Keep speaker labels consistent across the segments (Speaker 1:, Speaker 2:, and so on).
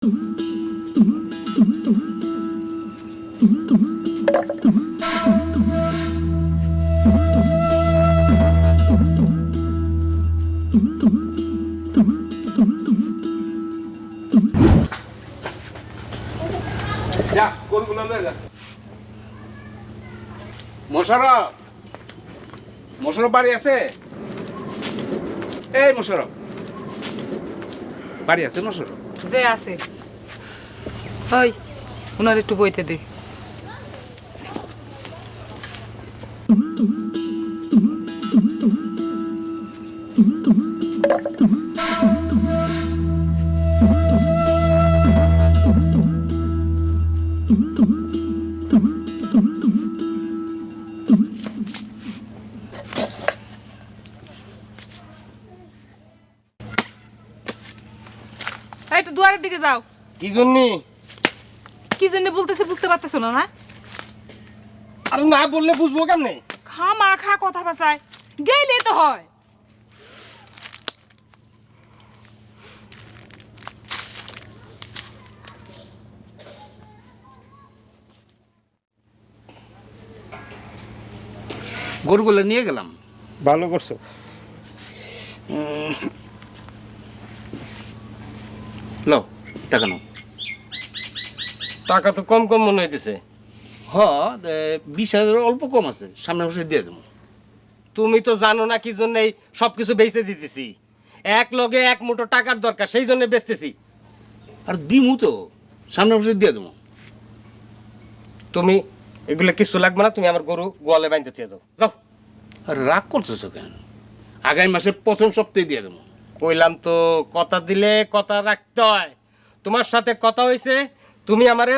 Speaker 1: যা গরুগুলো লয়ে যা। মোশারফ, মোশারফ বাড়ি আছে? এই মোশারফ বাড়ি আছে? মোশারফ
Speaker 2: যে আছে ওই ওনার একটু বইতে দে। একটু দুয়ারের দিকে যাও।
Speaker 3: কি জন্য?
Speaker 2: কি জন্য বলতেছে বুঝতে পারতেছো না? না
Speaker 3: আরে না বললে বুঝবো কেমনে?
Speaker 2: খামা খা কথা ভাষায় গেলে তো হয়।
Speaker 1: গরুগুলো নিয়ে গেলাম।
Speaker 3: ভালো করছো।
Speaker 1: লো টাকা নাও।
Speaker 3: টাকা তো কম কম মনে হইতেছে।
Speaker 1: 20,000 অল্প কম আছে, সামনে বসে দিয়ে দেবো।
Speaker 3: তুমি তো জানো না কি জন্য সবকিছু বেচে দিতেছি। এক লগে এক মুঠো টাকার দরকার, সেই জন্য বেচতেছি।
Speaker 1: আর দিমু তো, সামনে বসে দিয়ে দেবো।
Speaker 3: তুমি এগুলো কিছু লাগবে না, তুমি আমার গরু গোয়ালে বাঁধতে দিয়ে যাও। যাও।
Speaker 1: আর রাগ করতেছো কেন? আগামী মাসের প্রথম সপ্তাহে দিয়ে দেবো।
Speaker 3: কইলাম তো কথা দিলে কথা রাখতে হয়। তোমার সাথে কথা হয়েছে, তুমি আমারে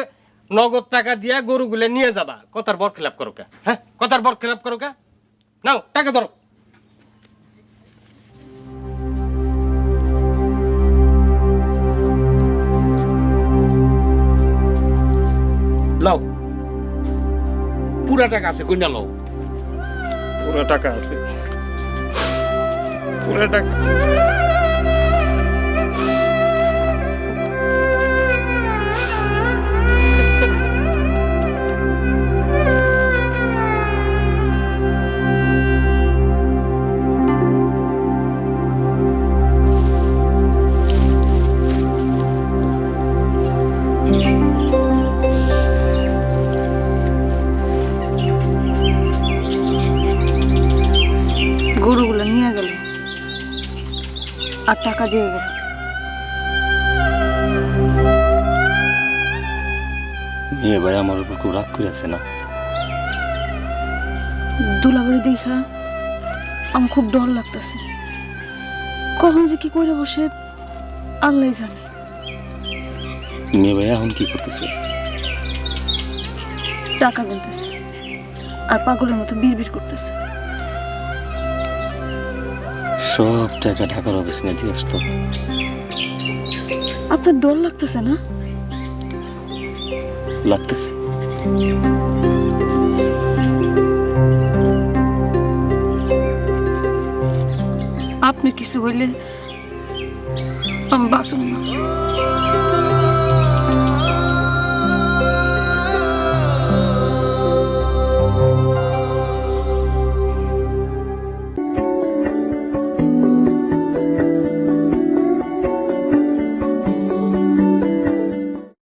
Speaker 3: নগদ টাকা দিয়া গরুগুলো নিয়ে যাবা। কথার বর খেলাপ করো কা? হ্যাঁ, কথার বর খেলাপ করো কা? নাও টাকা ধরো।
Speaker 1: লাও, পুরা টাকা আছে, কইনা লাও।
Speaker 3: পুরো টাকা আছে, পুরো টাকা আছে।
Speaker 2: গরুগুলো নিয়ে গেল আর টাকা দিয়ে গেল।
Speaker 4: মেয়ে ভাই আমার উপর খুব রাগ করে আছে না?
Speaker 5: দুলাবাড়ি দেখা আমার খুব ডর লাগতেছে। কখন যে কি করে বসে আল্লাহ জানে।
Speaker 4: মেয়ে ভাই এখন কি করতেছে?
Speaker 5: টাকা গুনতেছে আর পাগলের মতো বিড়বিড় করতেছে।
Speaker 4: সব টাকা ঢাকার অফিস নিয়ে দিয়ে আসতো।
Speaker 5: আপনার ডর লাগতেছে না?
Speaker 4: লাগতেছে।
Speaker 5: আপনি কিছু হইলে আমি বাঁচব না।